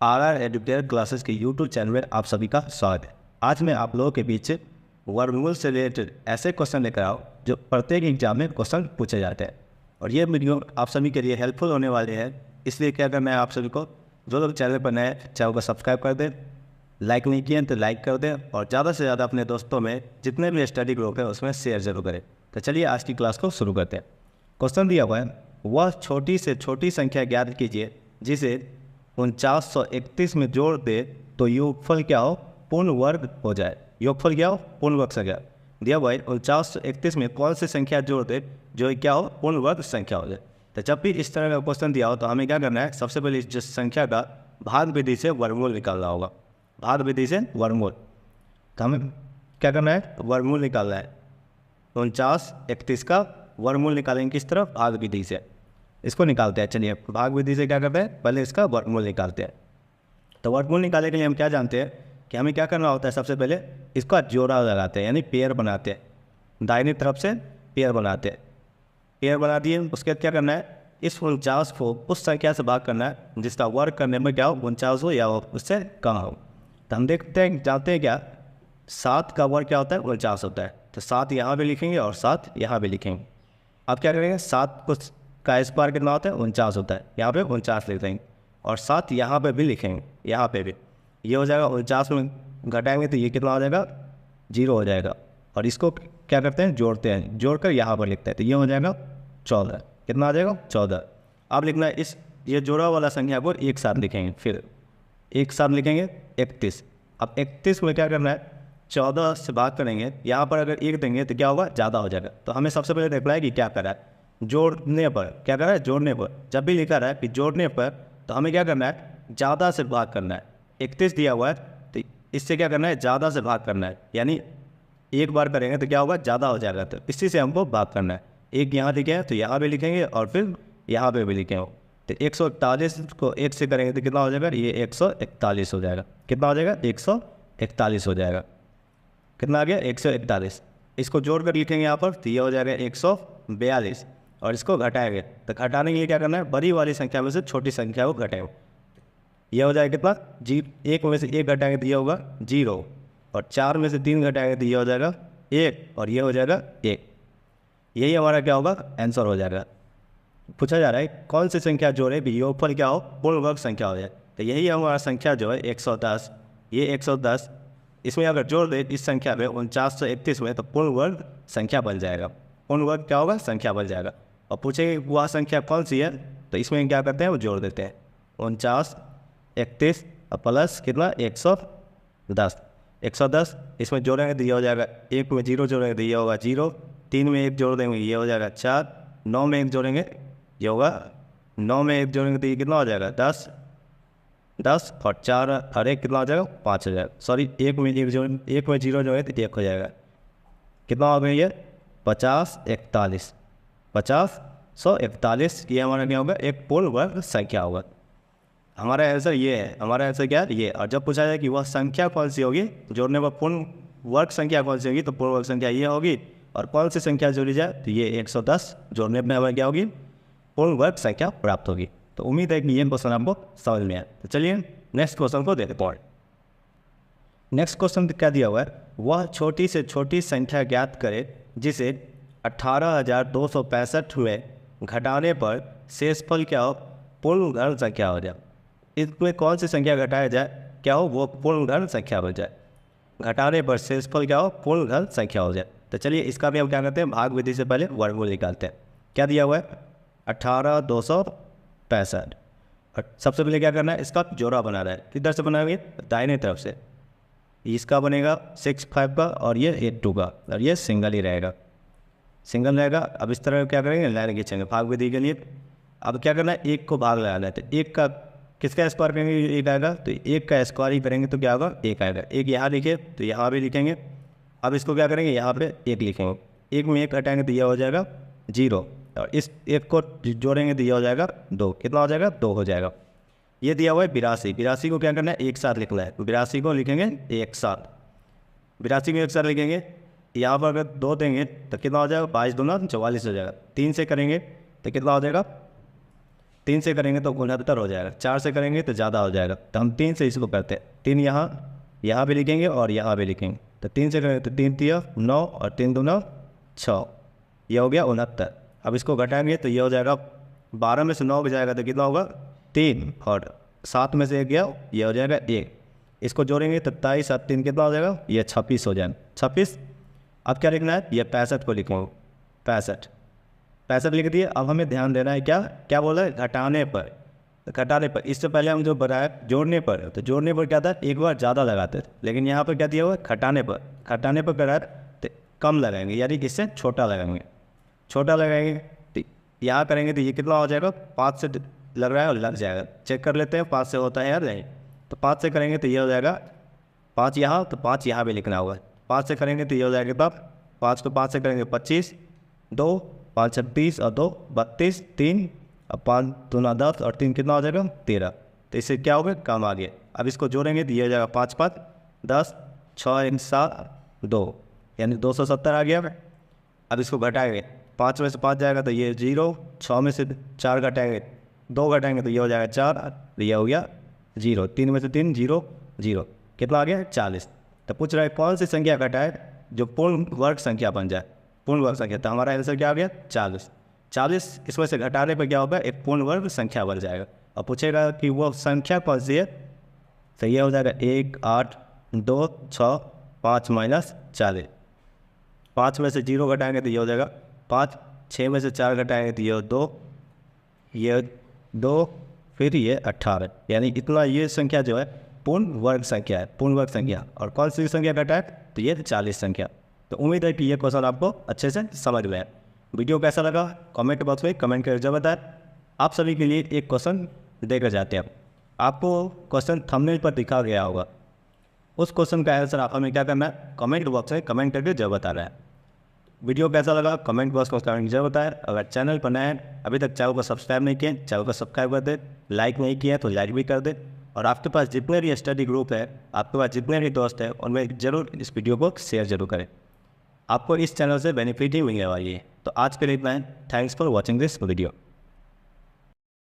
Are educator classes के YouTube channel में आप सभी का स्वागत है। आज मैं आप लोगों के बीच वर्महोल से रिलेटेड ऐसे क्वेश्चन लेकर आओ जो प्रत्येक एग्जाम में क्वेश्चन पूछे जाते हैं, और ये वीडियो आप सभी के लिए हेल्पफुल होने वाले हैं। इसलिए क्या करना है आप सभी को, जो लोग चैनल पर नए चैनल को सब्सक्राइब कर दें, लाइक नहीं किए तो लाइक कर दें, और ज़्यादा से ज़्यादा अपने दोस्तों में जितने भी स्टडी ग्रुप है उसमें शेयर जरूर करें। तो चलिए आज की क्लास को शुरू करते हैं। क्वेश्चन दिया हुआ है, वह छोटी से छोटी संख्या ज्ञात कीजिए जिसे 4931 में जोड़ दे तो योगफल क्या हो, पूर्ण वर्ग हो जाए। योगफल क्या हो, पूर्ण वर्ग संख्या। दिया हुआ है 4931 में कौन सी संख्या जोड़ दे जो क्या हो, पूर्ण वर्ग संख्या हो जाए। तो जब भी इस तरह का क्वेश्चन दिया हो तो हमें क्या करना है, सबसे पहले जिस संख्या का भाग विधि से वर्गमूल निकालना होगा। भाग विधि से वर्गमूल, तो हमें क्या करना है, वर्गमूल निकालना है। 4931 का वर्गमूल निकालेंगे किस तरफ, भाग विधि से। इसको निकालते हैं। चलिए भाग विधि से क्या करते हैं, पहले इसका वर्गमूल निकालते हैं। तो वर्गमूल निकालने के लिए हम क्या जानते हैं कि हमें क्या करना होता है, सबसे पहले इसका जोड़ा लगाते हैं, यानी पेयर बनाते हैं। दाहिनी तरफ से पेयर बनाते हैं। पेयर बना दिए, उसके बाद क्या करना है, इस 49 को उस संख्या से भाग करना है जिसका वर्ग करने में क्या हो, 49 हो या उससे कम हो। तो हम देखते हैं, जानते हैं क्या, 7 का वर्ग क्या होता है, 49 होता है। तो 7 यहाँ भी लिखेंगे और 7 यहाँ भी लिखेंगे। अब क्या करेंगे, 7 को का स्क्वायर कितना होता है, 49 होता है। यहाँ पे 49 लिख देंगे और 7 यहाँ पे भी लिखेंगे, यहाँ पे भी। ये हो जाएगा 49 में घटाएंगे तो ये कितना हो जाएगा, 0 हो जाएगा। और इसको क्या करते हैं, जोड़ते हैं, जोड़कर यहाँ पर लिखते हैं तो ये हो जाएगा 14। कितना आ जाएगा, 14। अब लिखना है इस ये जोड़ा वाला संख्या को एक साथ लिखेंगे, फिर एक साथ लिखेंगे 31। अब 31 में क्या करना है, 14 से भाग करेंगे, यहाँ पर अगर 1 देंगे तो क्या होगा, ज़्यादा हो जाएगा। तो हमें सबसे पहले देखना है कि क्या करा है, जोड़ने पर क्या कर रहा है, जोड़ने पर। जब भी लिखा रहा है कि जोड़ने पर, तो हमें क्या करना है, ज़्यादा से भाग करना है। 31 दिया हुआ है तो इससे क्या करना है, ज़्यादा से भाग करना है, यानी एक बार करेंगे तो क्या होगा, ज़्यादा हो जाएगा। तो इसी से हमको भाग करना है। एक यहाँ लिखे हैं तो यहाँ भी लिखेंगे और फिर यहाँ पे भी लिखेंगे। तो 141 को 1 से करेंगे तो कितना हो जाएगा, ये 141 हो जाएगा। कितना हो जाएगा, 141 हो जाएगा। कितना आ गया, 141। इसको जोड़ कर लिखेंगे यहाँ पर तो ये हो जाएगा 142। और इसको घटाएंगे तो घटाने के लिए क्या करना है, बड़ी वाली संख्या में से छोटी संख्या को घटाएंगे। यह हो जाएगा कितना, 1 में से 1 घटाएंगे तो ये होगा 0, और 4 में से 3 घटाएंगे तो ये हो जाएगा 1, और ये हो जाएगा 1। यही हमारा क्या होगा, आंसर हो जाएगा। पूछा जा रहा है कौन सी संख्या जोड़े भी योगफल क्या हो, पूर्ण वर्ग संख्या हो जाए। तो यही हमारा संख्या जो है 110, ये 110, इसमें अगर जोड़ दे इस संख्या में 4931 में तो पूर्ण वर्ग संख्या बन जाएगा। पूर्ण वर्ग क्या होगा, संख्या बन जाएगा। और पूछेंगे वह संख्या कौन सी है, तो इसमें क्या करते हैं, वो जोड़ देते हैं। 4931 और प्लस कितना, 110। 110 इसमें जोड़ेंगे तो ये हो जाएगा, 1 में 0 जोड़ेंगे तो ये होगा 0, 3 में 1 जोड़ देंगे ये हो जाएगा 4, 9 में 1 जोड़ेंगे ये होगा, 9 में 1 जोड़ेंगे तो ये कितना हो जाएगा, 10, और 4 और 1 कितना हो जाएगा, 5 हो जाएगा। सॉरी, 1 में 0 जोड़ेंगे तो 1 हो जाएगा। कितना हो गया ये, 5041, 5041। ये हमारा क्या होगा, एक पूर्ण वर्ग संख्या होगा। हमारा आंसर ये है, हमारा आंसर क्या है, ये। और जब पूछा जाए कि वह संख्या कौन सी होगी, जोड़ने पर पूर्ण वर्ग संख्या कौन सी होगी, तो पूर्ण वर्ग संख्या ये होगी। और कौन सी संख्या जोड़ी जाए तो ये 110, जोड़ने पर हमें क्या होगी, पूर्ण वर्ग संख्या प्राप्त होगी। तो उम्मीद है कि ये क्वेश्चन आपको समझ में आया। तो चलिए नेक्स्ट क्वेश्चन को देखते हैं। नेक्स्ट क्वेश्चन क्या दिया हुआ है, वह छोटी से छोटी संख्या ज्ञात करे जिसे 18,265 में घटाने पर शेषफल क्या हो, पूर्ण घन संख्या हो जाए। इसमें कौन सी संख्या घटाया जाए, क्या हो, वो पूर्ण घन संख्या हो जाए। घटाने पर शेषफल क्या हो, पूर्ण घन संख्या हो जाए। तो चलिए इसका भी हम क्या करते हैं, भाग विधि से पहले वर्गमूल निकालते हैं। क्या दिया हुआ है, 18,265। और सबसे पहले क्या करना है, इसका जोड़ा बनाना है। किधर से बनाएंगे, दाहिने तरफ से। इसका बनेगा 65 का, और ये 82 का, और ये सिंगल ही रहेगा, सिंगल रहेगा। अब इस तरह क्या करेंगे, लाइन खींचेंगे भाग विधि के लिए। अब क्या करना है, 1 को भाग लगाना है। तो 1 का किसका स्क्वायर करेंगे, 1 आएगा, तो 1 का स्क्वायर ही करेंगे तो क्या होगा, 1 आएगा। 1 यहाँ लिखे तो यहाँ भी लिखेंगे। अब इसको क्या करेंगे, यहाँ पे 1 लिखेंगे। 1 में 1 हटाएंगे तो यह हो जाएगा 0, और इस 1 को जोड़ेंगे तो यह हो जाएगा 2। कितना हो जाएगा, 2 हो जाएगा। ये दिया हुआ है 82। 82 को क्या करना है, एक साथ लिखना है। 82 को लिखेंगे एक साथ, 82 को एक साथ लिखेंगे। यहाँ पर अगर 2 देंगे तो कितना हो जाएगा, 22 दूना 44 हो जाएगा। 3 से करेंगे तो कितना हो जाएगा, 3 से करेंगे तो 69 हो जाएगा, 4 से करेंगे तो ज़्यादा हो जाएगा, तो हम 3 से इसको करते हैं। 3 यहाँ भी लिखेंगे और यहाँ भी लिखेंगे, तो 3 से करेंगे तो 3 तिया 9 और 3 दूना 6, ये हो गया 69। अब इसको घटाएंगे तो ये हो जाएगा 12 में से 9 जाएगा तो कितना होगा 3, और 7 में से 1 गया, ये हो जाएगा 1। इसको जोड़ेंगे तो 23 और 3 कितना हो जाएगा, ये 26 हो जाएगा, 26। अब क्या लिखना है, ये 65 को लिखेंगे, 65 लिख दिए। अब हमें ध्यान देना है क्या बोला है, घटाने पर। तो घटाने पर, इससे पहले हम जो बनाया जोड़ने पर, तो जोड़ने पर क्या था, एक बार ज़्यादा लगाते थे, लेकिन यहाँ पर क्या दिया हुआ है, घटाने पर कराया तो कम लगाएंगे, यानी इससे छोटा लगाएंगे। तो यहाँ करेंगे तो ये कितना हो जाएगा, 5 से लग रहा है और लग जाएगा, चेक कर लेते हैं 5 से होता है या नहीं। तो 5 से करेंगे तो ये हो जाएगा 5 यहाँ, तो 5 यहाँ भी लिखना होगा। 5 से करेंगे तो ये हो जाएगा तब 5 को 5 से करेंगे 25, 2 5 26 और 2 32, 3 और 5 दूना 10 और 3 कितना हो जाएगा 13। तो इससे क्या होगा, काम आ गया। अब इसको जोड़ेंगे तो ये हो जाएगा 5 5 10, 6 1 7 2, यानी 270 आ गया। अब इसको घटाएंगे, 5 में से 5 जाएगा तो ये 0, 6 में से 4 घटाएंगे, 2 घटाएंगे तो ये हो जाएगा 4, तो ये हो गया 0, 3 में से 3 0 0, कितना आ गया 40। तो पूछ रहा है कौन सी संख्या घटाए जो पूर्ण वर्ग संख्या बन जाए, पूर्ण वर्ग संख्या। तो हमारा आंसर क्या आ गया 40। इसमें से घटाने पर क्या होगा, एक पूर्ण वर्ग संख्या बन जाएगा। और पूछेगा कि वो संख्या कौन सी है, तो ये हो जाएगा 1 8 2 6 5 माइनस 40। 5 में से 0 घटाएंगे तो ये हो जाएगा 5, 6 में से 4 घटाएंगे तो ये 2, फिर ये 18, यानी इतना ये संख्या जो है पूर्ण वर्ग संख्या है। और कौन सी संख्या घटाए, तो ये 40 संख्या। तो उम्मीद है कि ये क्वेश्चन आपको अच्छे से समझ में आए। वीडियो कैसा लगा कमेंट बॉक्स में कमेंट करके जरूर बताएं। आप सभी के लिए एक क्वेश्चन देकर जाते हैं। आपको क्वेश्चन थंबनेल पर दिखा गया होगा, उस क्वेश्चन का आंसर आप हमें क्या करना है, कमेंट बॉक्स में कमेंट करके जरूर बताना है। वीडियो कैसा लगा कमेंट बॉक्स में कमेंट जरूर बताएं। अगर चैनल पर नए हैं, अभी तक चैनल को सब्सक्राइब नहीं किए, चैनल को सब्सक्राइब कर दें, लाइक नहीं किया तो लाइक भी कर दें। और आपके पास जितने भी स्टडी ग्रुप है, आपके पास जितने भी दोस्त हैं, उनमें ज़रूर इस वीडियो को शेयर जरूर करें। आपको इस चैनल से बेनिफिट ही मिलने वाली है। तो आज के लिए इतना है। Thanks for watching this video.